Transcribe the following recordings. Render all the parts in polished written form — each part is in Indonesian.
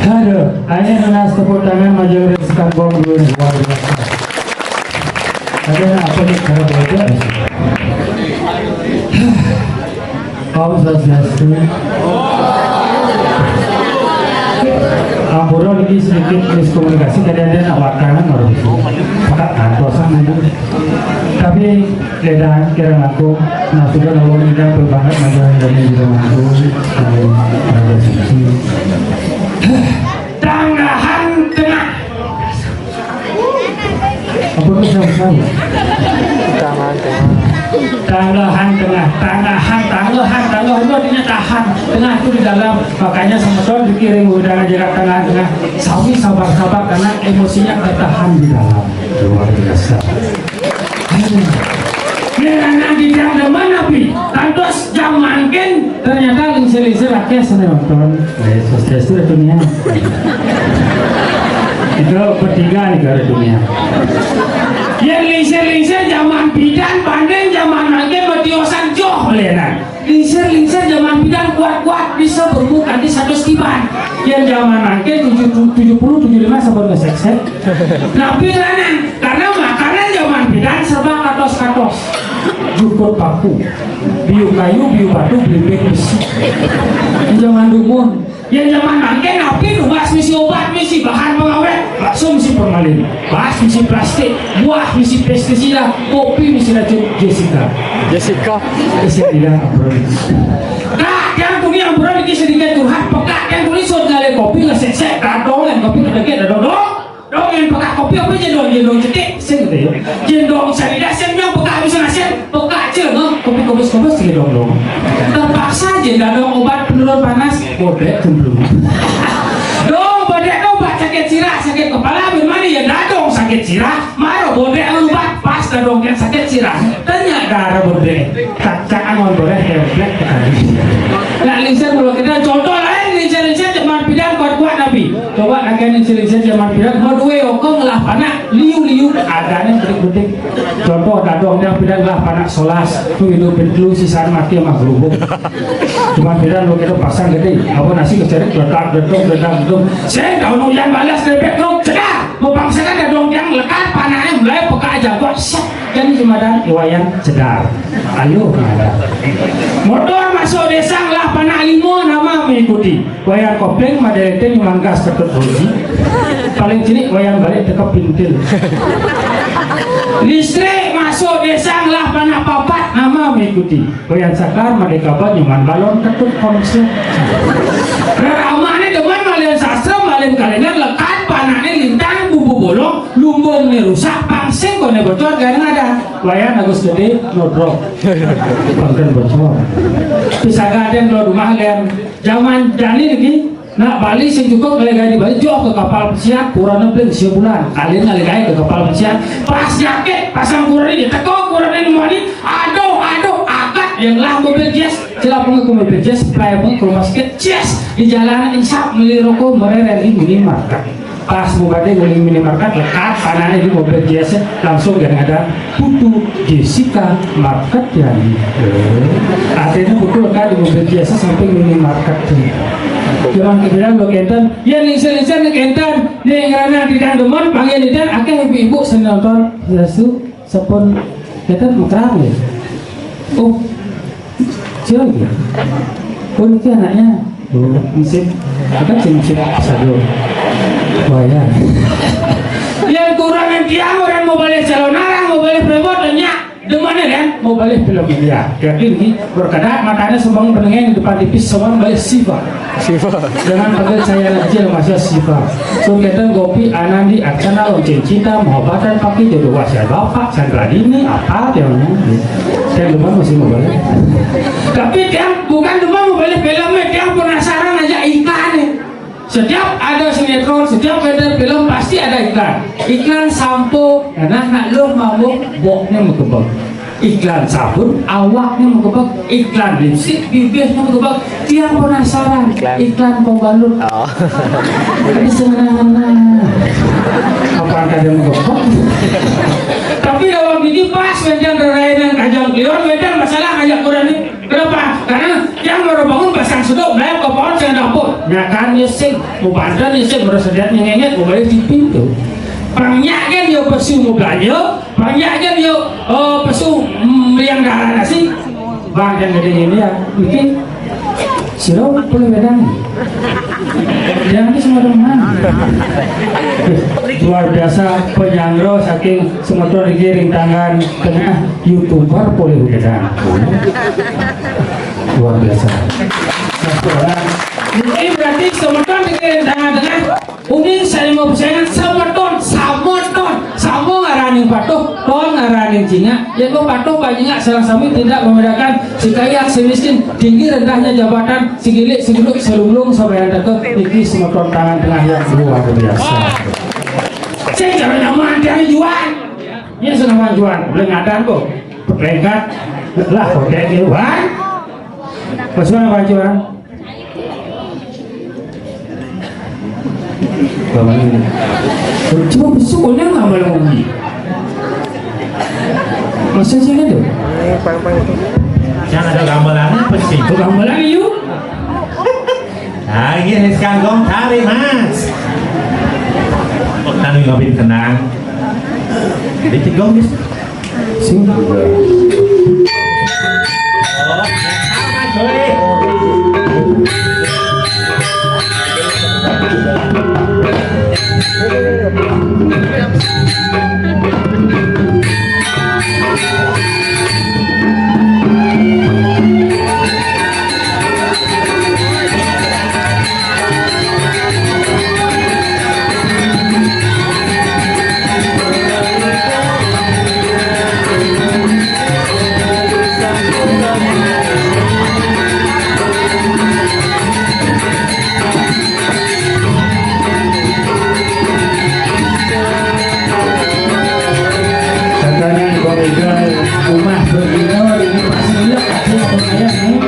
Aduh, hanya dengan tepuk tangan majelis kampung dulu luar biasa. Ada apa nih cara belajar? Om Swastiastu. Ampura lagi sedikit miskomunikasi kadang-kadang nak wakanan orang itu. Maka kantosan itu. Tapi ledahan kira aku nah sudah lawan kita berbanget majalah dari juga aku ada sisi. Tanggahan tengah. Apa itu sama-sama? Tangan tengah. Tanggahan tengah, tanggahan itu artinya tahan. Tengah itu di dalam, makanya sama Tuhan dikirim udara jarak tengah-tengah. Sawi sabar-sabar karena emosinya tertahan di dalam. Luar biasa. Karena di dalam mana pi? Tantos zaman kan ternyata lingsir-lingsir rakyat sana nonton. Swastiastu dunia. Itu bertiga negara dunia. Yang lingsir-lingsir zaman bidan pandai zaman angin bertiosan joh lena. Lingsir-lingsir zaman bidan kuat-kuat bisa berbuka di satu stiban. Yang zaman angin 70-75 sampai ngesek-sek. Tapi karena makanan zaman bidan serba katos-katos. Jukut paku, biu kayu, biu batu, belimbing besi. Jangan dumun. Yang zaman angin api nugas misi obat, misi bahan pengawet, bakso misi formalin, bas misi plastik, buah misi pestisida, kopi misi racun Jessica. Kak, yang punya yang berani sedikit curhat, pekak yang tulis soalnya kopi ngesek-sek, kadong yang kopi kedeket, dong yang pekak kopi apa jendong cetik, sih gitu ya. Jendong sadida yang pekak bisa ngasih, pekak aja, kopi kobus dong. Terpaksa jendong obat penurun panas, bodek cemplung. Bodek obat sakit sirah, sakit kepala, bermana ya dadong sakit sirah, marah bodek obat pas dadong yang sakit sirah. Tanya darah bodek, cak-cakan on bodek hebat sekali. Nah, lingsir kalau kita contoh lain lingsir zaman bidan kuat-kuat nabi. Coba akan lingsir zaman bidan kedua okong lah panak liu adanya betik-betik. Contoh dadong yang bidan lah panak solas tu hidup pentlu sisaan mati sama gerubuk. Cuma bidan lo kita pasang gede. Apa nasi kecerik dedang. Saya daun yang balas rebek dong cedar. Mau bangsakan dadong yang lekat panaknya mulai peka aja kok. Jadi cuma dan iwayan cedar. Ayo ada. Motor masuk desa lah panak limo nama mengikuti. Wayang kopeng madelete nyumanggas ketut hoji. Paling cilik wayang balik tekap pintil. Listrik masuk desa lah panak papat nama mengikuti. Wayang sakar madekabat nyuman balon ketut konsep. Ramahnya depan malian sastra malian kalender lekat panaknya lintang bubu bolong lumbung nih rusak pangsing kone bocor gak ada. Wayang agus gede nodrok. Pangkan bocor. Bisa gaden lo rumah kalian zaman jani lagi nak Bali sing cukup kali-kali di Bali jauh ke kapal pesiar kurang lebih sebulan kalian kali-kali ke kapal pesiar pas jaket pasang kurang ini teko kurang ini mau ini aduh akad yang lah mobil jazz celah pengen mobil jazz play ke rumah sakit jazz di jalanan insap beli rokok mereka di minimarket pas mubade beli minimarket lekat panahnya di mobil jazz langsung yang ada putu Jessica market yang artinya betul kan di mobil jazz sampai minimarket Jangan kebilang lo kenten, ya lingsir-lingsir lo kenten, ni kerana tidak demen panggil lidan, akhirnya ibu-ibu senonton, Yesus, sepun kenten mukrab ya. Oh, siapa ya? Oh ini anaknya, misip, akan misip sado, wayang. Yang kurang yang tiang orang mau balik calon orang mau balik pribot banyak. Demane kan mau balik film India. Yakin ki berkada matanya sembang penengeng di depan TV semua balik Siva. Dengan panggil saya kecil masih Siva. So kita kopi Anandi Archana lonceng cinta mohobatan pakai jodoh wasiat bapak Chandra Dini apa temanya. Saya demam masih mau balik. Tapi dia bukan demam mau balik filmnya, dia penasaran aja iklannya. Setiap ada sinetron, setiap ada film pasti ada iklan. Iklan sampo, karena nak lo mabuk, boknya mengkebak. Iklan sabun, awaknya mengkebak. Iklan lipstick, bibirnya mengkebak. Dia penasaran. Iklan pembalut. Oh. Tapi senang-senang. Apakah ada mengkebak? Tapi dalam ini pas medan rainan kajang kliwon, medan masalah ngajak kurang ini. Kenapa? Karena yang baru bangun pasang sedok, bayar ke pohon saya dapur. Nyakan nyesek, mau bandan nyesek, bersediat nyenget, mau balik di pintu. Pangnya kan dia pesu mau belanja, pangnya kan dia pesu yang darah nasi. Bang yang gede ini ya, bikin siro boleh bedang. Jangan semua teman. Luar biasa penyangro saking semotor digiring tangan kena YouTuber boleh bedang. Luar biasa. Ini berarti semotor digiring tangan dengan uni saya mau percaya semotor sama ngaranin patuh ton ngaranin jinga ya kok patuh banyak salah satu tidak membedakan si kaya si miskin tinggi rendahnya jabatan si gilik si geluk selulung sampai yang dekat ini semotor tangan tengah yang luar biasa. Saya jangan nyaman dari jual ini senang jual boleh ngadan kok lengkat lah kok kayak gitu kan bagaimana Pak Juan? Cuma besoknya nggak malah ngomong. Masa sih ada? Jangan ada gamelannya pasti. Itu gamelan yuk. Nah, ini sekarang gong tarik mas. Oh, tanu ngopin tenang. Jadi gong bis. Sing. Oh, sama coy. Rumah berdino ini pasti lihat kasih pengayang nih.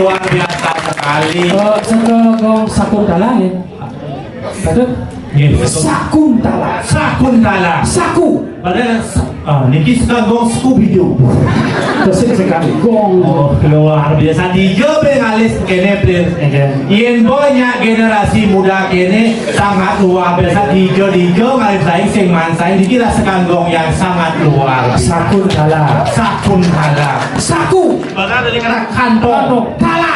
Luar biasa sekali. Sekegong Sakuntala nih. Betul? Yes. Sakuntala. Sakuntala. Saku. Padahal niki sekegong Scooby-Doo. Terus sekali gong. Oh, luar biasa. Dijo bengalis kene plir. Yen banyak generasi muda kene sangat luar biasa. Dijo ngalis saing sing mansai dikira sekegong yang sangat luar. Sakuntala. Sakuntala. Saku. Padahal dari kata kantong. Talang.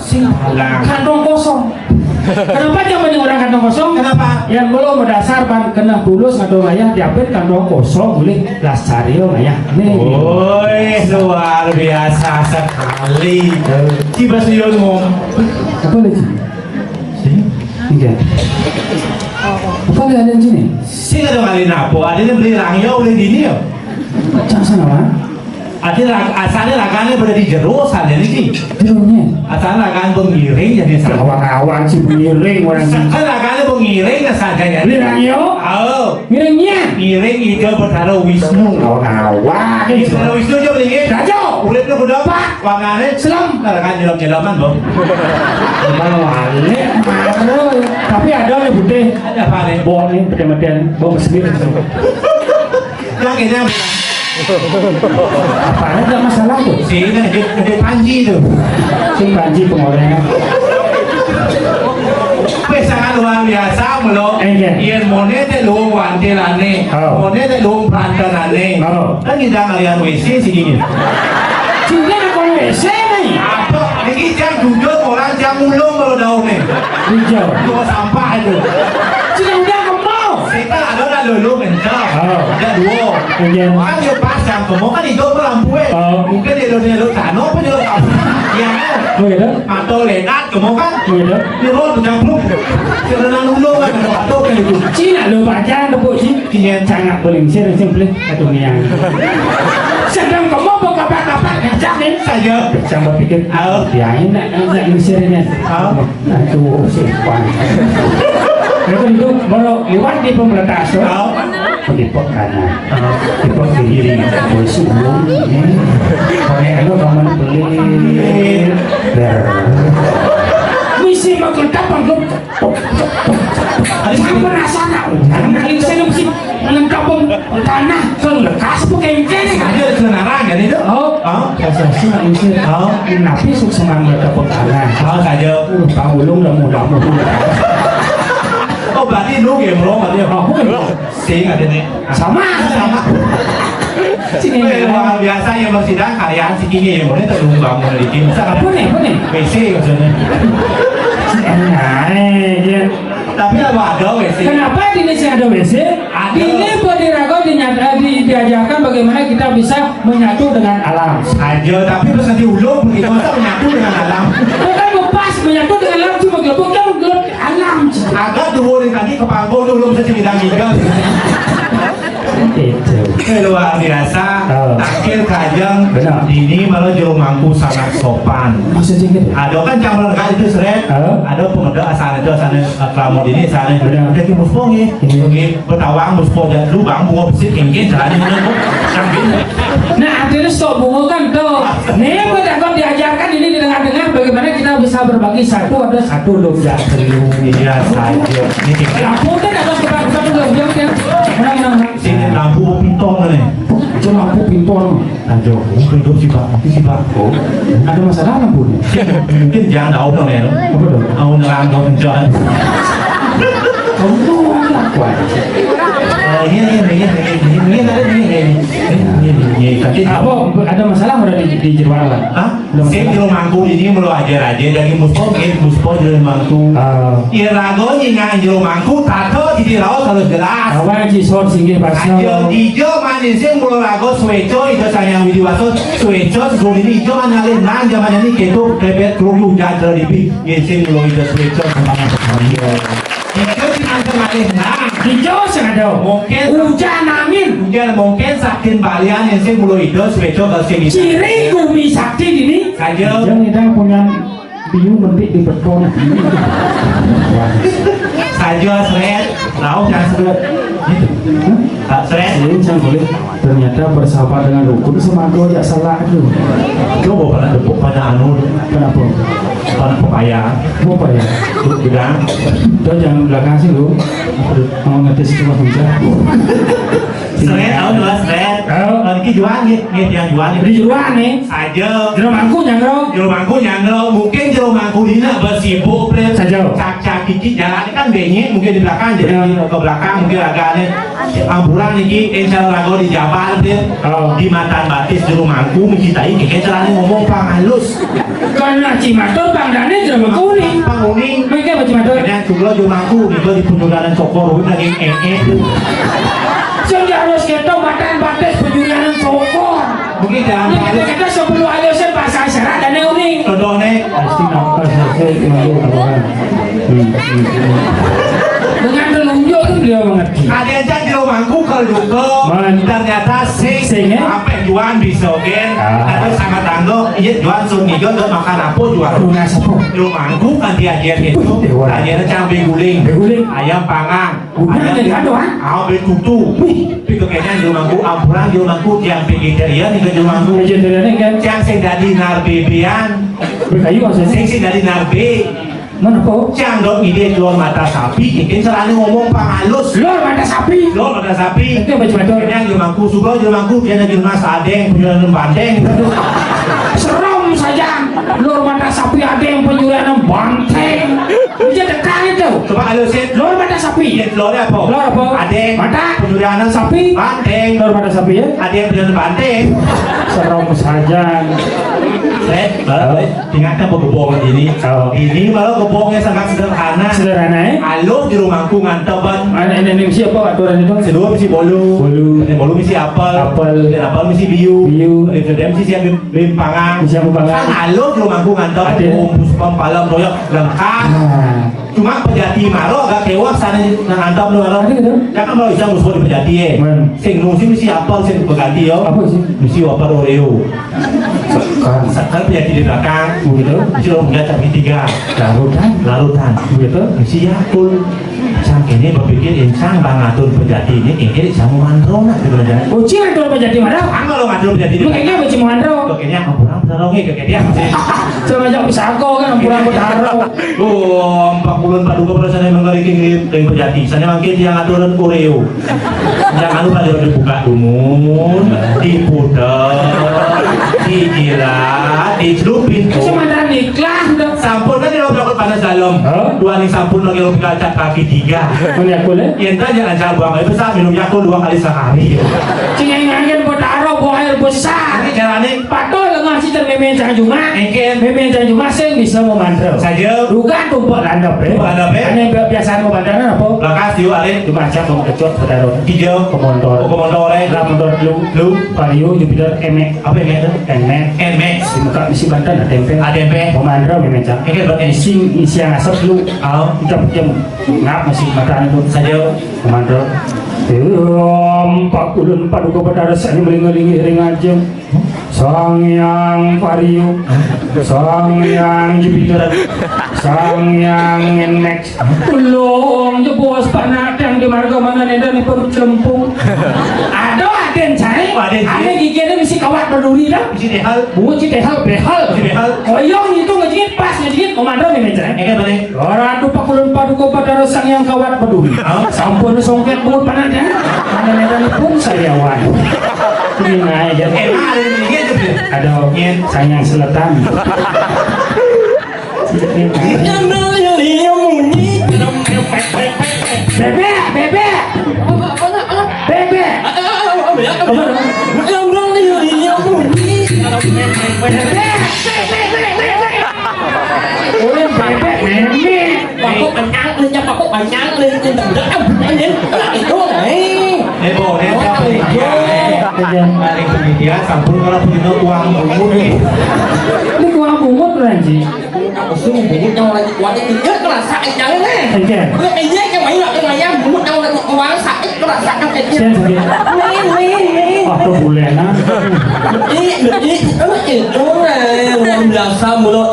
Sing talang. Kantong kosong. Kenapa jangan orang kantong kosong? Kenapa? Yang belum berdasar ban kena bulus atau ayah diapit kantong kosong boleh lasario ayah. Nih. Woi, luar biasa sekali. Tiba sih ngomong. Apa lagi? Tiga. Apa lagi ada di sini? Sih ada kali napo, ada yang beli rangyo oleh gini ya. Jangan sana mah. Asalnya ragane berada di jero sana ini sih. Jeronya. Asalnya ragan pengiring jadi sana. Awang-awang si miring orang. Kan ragane pengiring na saja ya. Miring yo. Oh. Miringnya. Iring itu bertara Wisnu. Awang-awang. Bertara Wisnu aja beli. Rajo. Uripnya berdapat. Wangane Selam. ragan nyelam-nyelaman bang. Balik marah. Tapi ada nih bude. Ada apa nih? Bom nih pede-pedean bom sendiri. Yang ini Apa ada masalah tuh? sih kan ada panji tuh. Si banji pengorengnya. Sangat luar biasa melo. Iya. Ian monet luang wantelane, Oh. monet luang perantarane. Oh. Kan kita ngalian WC sih gini. Cinta nak kau WC nih. Apa? Ini jam jujur orang jam mulung kalau daun nih. Hijau. Cuma sampah itu. Cinta udah kemau. Kita ada lulu mencah. Oh. Ada dua. Iya. Kan dia pasang kamu kan itu lampu Oh. mungkin dia lu tano apa dia tahu. Ya. Oh ya dah. Atau lenat kamu kan. Oh ya dah. Di road udah belum. Karena lulu kan atau kan itu. Cina lu baca dapur sih. Iya. Sangat paling sering boleh atau niang. Sedang kamu buka kapan ngajak nih. Saja. Sampai pikir, Oh. ya enak ngisirinnya. Oh. Aduh, simpan. Itu kalau lewat di pemeletas, Oh. Dipot kanan, dipot kiri, bosuk kalau kamu beli, misi makin kapan kau? Saya merasa nak, ini saya mesti melengkapi tanah, selekas pakai ini. Ada kebenaran kan itu? Oh, saya sih nak misi. Oh. Nabi sukses melengkapi tanah. Oh saja. Tahu belum dah mudah. Oh berarti lu game lo berarti Aku kan sing ada nih. sama. Sini Luar biasa yang bersidang kalian segini yang boleh terlalu bangun dari tim. apa nih? WC maksudnya. Nah, Tapi apa ada WC? kenapa di Indonesia ada WC? Ada. Ini Bodirago diajarkan bagaimana kita bisa menyatu dengan alam. Aja tapi terus nanti ulung begitu masa menyatu dengan alam. Bukan lepas menyatu dengan alam cuma bukan alam. Agak turun tadi ke panggung dulu bisa bidang tiga. Itu. Luar biasa. Oh. Akhir kajang Benar. ini malah juru mangku sangat sopan. Maksudnya gitu. Ada kan campur kan itu seret. Oh. Ada pengeda asal itu asal kelamut ini asal. Benar. Ada ki muspo nih. Iya. Ini bertawang muspo dan lubang bunga besit kengken jalan ini kok. Sambil. Nah, akhirnya stop bunga kan tuh. Nih, Bodirago diajarkan ini dengar-dengar bagaimana kita bisa berbagi satu ada satu lomba. Iya saja. Ini tinggal. Lampu kan ada satu lomba kan. Menang-menang. Sini lampu pintong nih. Itu lampu pintu. Aduh, hidup sih pak, sih pak. Oh, ada masalah lampunya. Mungkin jangan tahu dong ya. Apa dong? Tahu nerang kau penjualan. Kamu tuh apa? Ini. Apa? Ada masalah udah di Jerman? Hah? Saya di rumahku ini mau ajar aja dari muspo di rumahku. Iya rago nyingan di rumahku, tato di laut harus jelas. Awal jisor singgih pasal. Ayo hijau manis yang mulu rago sueco itu sayang video waso sueco sebelum ini hijau mana lain nang zaman ini keto bebet kerugu jadra di bi yesing mulu itu sueco sama hijau di mana lain nang Hijau sengaja. mungkin Hujan angin. mungkin sakin balian yesing mulu itu sueco kalau sini Ciri bumi sakti ini. saja Yang kita punya biu mentik di beton. saja seret lauk dan seret seret Ini jangan boleh. Ternyata bersahabat dengan rukun sama ya salah itu. coba pada depuk pada anu Kenapa? pada pepaya Apa ya? bilang Tuh jangan belakang sih lu. Mau ngetes itu mas hujan. seret tahu dua seret ini jualan gitu yang jualan Di jeruan nih. aja Jeruk mangku nyangro. jero mangku nyangro mungkin jero mangku dina bersibuk bre Saja. cak kiki jalan kan benyek mungkin di belakang jadi ke belakang mungkin agaknya ambulan iki encal rago di Jabar bre Oh. di matan batis jero mangku mencintai keke celana ngomong pang halus Karena cimatur bangdane jeruk mangku nih. pang uning Mereka apa cimatur? kena juga jero mangku itu di punjulanan cokor lagi Jadi harus kita matan batis penjualan sokor. mungkin jangan Ini kita sebelum alusan pasar serat dan uning. contoh nih Pasti nampak saya malu kawan. Dengan telunjuk itu dia mengerti. ada aja jero mangku kalau juga Man. ternyata sing Sing, ya? apa Juan bisa kan atau sangat tanggo iya Juan sun ngigo ke makan apa Juan Lunas apa? lu mangkuk kan dia itu ajarnya cabai guling ayam panggang Udah jadi aduan. Ambil kutu tapi kayaknya lu mangkuk ampuran lu mangkuk yang vegetarian nih lu mangkuk Vegetarian kan? yang sing dadi narbebean Berkayu maksudnya? sing dadi narbe Mana po? yang dok ide keluar mata sapi mungkin serani ngomong pangalus Lor mata sapi. lo mata sapi Itu baju baju. yang lu mangkuk suka lu mangkuk dia lagi rumah sadeng punya bandeng Serem saja. Lor mata sapi ada yang penyulian banteng. Dia dekat itu. coba alu set Lor mata sapi. Lor apa? Lor apa? Adeng. Mata. Penyurianan Sapi. Banteng. Lor mata sapi ya? Ada yang penyurianan banteng. Serem saja. Ingatkan pegobongan ini. Oh. Ini malah kebongnya sangat sederhana. Sederhana ya? Alur di rumahku ngantepan. Ini misi apa aturan itu? Kedua misi bolu. Yang bolu misi apel. Dan apel misi biu. Yang misi siap bimpangang. Misi apa pangan? Kan alur di rumahku ngantepan. Ada. Puspam palam royok lengkap. Cuma Pejati Maro agak kewak sana ngantap lu Maro. Ada gitu? Jangan mau bisa musuh di Pejati ya. Sing nusi misi apel sing berganti yo. Apa sih? Misi apel Oreo. Kan. Sekarang Pejati di belakang. Begitu? Misi lo punya cabai 3. Larutan. Begitu? Misi Yakul. Sang ini berpikir insang bangatun Pejati ini kayaknya sama mandro nak sebenarnya. Bocil itu apa jadi mana? Angga lo ngatur Pejati Lu ini. kayaknya bocil mandro. Kayaknya ampun pesarongi kayaknya. Sama aja pisako kan ampuran betaro. Oh, 40-42% yang mengerikin dengan Pejati. Sana mungkin yang aturan Oreo. Yang anu pada dibuka dumun, diputer, dijilat, dicelupin. Sementara niklah udah. Sampun kan dia berlaku panas dalam. Hah? Dua nih sampun lagi lo kaca kaki 3. Mana aku le? Yang tadi jangan buang air besar minum Yakult 2 kali sehari. Cingeng-cingeng betaro buang air besar. Ini caranya Patul lengah si termemen jangan cuma. engken Memen jangan cuma sih bisa memantau. saja. Dugaan tumpuk landap ya. Tumpuk landap, ya. Hanya biasaan memantau apa? Lakas diu alin Cuma aja mau kecut betaro. hijau. Kemontor. Komodo orek. Lah motor lu Vario Jupiter emek Apa yang itu? emek Enmek. di muka misi bantan ada tempe. Adempe. Memandra memen cak. Engken buat ini. Isi yang asap lu. Au. Kita jam ngap masih makan itu Saja. Komando. Pak ulun padu kepada rasanya melingi-lingi ring aja. Sang yang Vario, sang yang Jupiter, sang yang Nmax. Belum jebos panak yang di marga mana nih dan perlu cempung. Ada cari. Ada giginya mesti kawat berduri dah. Misi dehal. Bunga cik behal. Misi dehal. Koyong itu ngejigit pas ngejigit komando nih mencari. Engken balik. Orang tu pakulun padu kepada sang yang kawat peduli. Sampun songket bungut panasnya. Mana medan pun saya wan. Ini naik jadi. Emang ada yang begini aja beli. Ada sang yang selatan. Bebek, bebek, bebek. Ôi bebek, bebek. Bọc bánh trắng lên cho bọc bánh trắng lên trên tầng đất anh đến lại chỗ này Nebo, siapa penelitian? Ada penelitian, sampun kalau punya uang umum nih. Ini kuah bungut kan sih? một số một vụ nhau là quả cái nhất đó là sạch trắng đấy Anh kìa. cái giết cái mấy loại cái này nhá một nhau là một quả sạch đó là sạch trong cái kia Saya juga. Oh, tuh boleh nah. ý itu là làm sao mà lo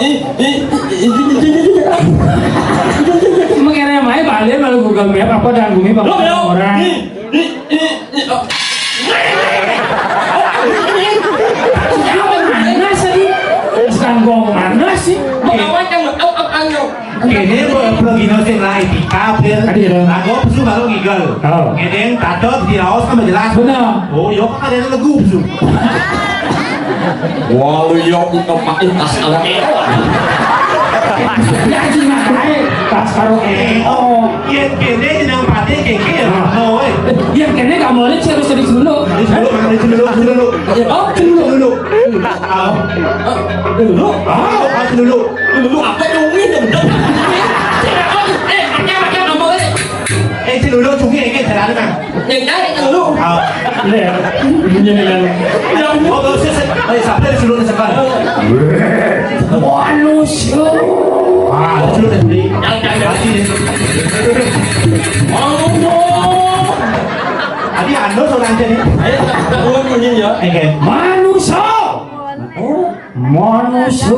Mengenai mai balik lalu Google Map apa dan bumi bang orang. Mana sih? Sekarang gua mana sih? Kini pergi nosin lah etika, bil. Tadi ada. Aku pesu baru gigel. Oh. Kini tato di laos kan jelas. Benar. Oh, yo kan ada lagu pesu. wah lu yok itu pakai tas ala Ya sih ngapain? Tas karo oh. Iya, kini yang pati keke. Oh, Yang kene kamu lihat serius dulu. dulu, dulu. Oh, dulu. Dulu. Ah, dulu dulu. dulu apa dulu itu Si dulu cumi ini jalan kan? yang dari dulu Ah, Lihat. Ini yang oh, kalau saya sampai di seluruh sekolah. manusia. Ah, seluruh dari. Adi ando seorang jadi. ayo tak ulang ini ya Oke. Manusia. Manusia.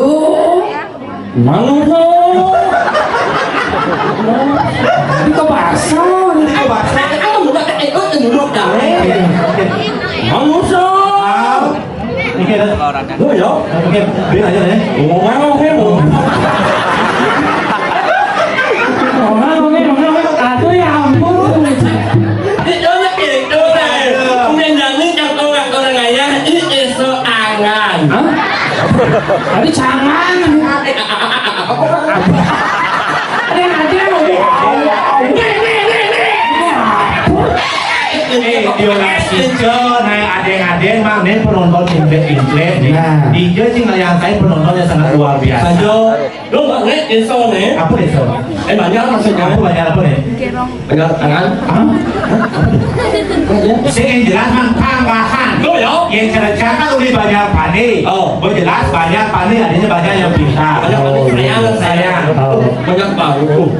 Manusia. Itu bahasa. Itu bahasa. Aku udah ikut duduk kami. Manusia. Oke. Lu ya? Oke. Biar aja deh. Ngomong heboh. Aduh ya ampun. Itu deh. Kemudian jangan yang orang ayah itu soangan. Hah? Tadi cangan. Ada Diorasi ke naik adeng-adeng mang nih penonton Inggris nih. Dia sih yang saya penontonnya sangat luar biasa. Sajo, lu nggak ngeliat iso nih? Apa itu? Banyak maksudnya. Kamu banyak apa nih? Banyak tangan. Saya yang jelas mang tambahan. Lu ya? Yang ceritakan udah banyak pandai. Oh. Jelas banyak pandai, adanya banyak yang pintar. Banyak sayang. Sayang. Banyak baru.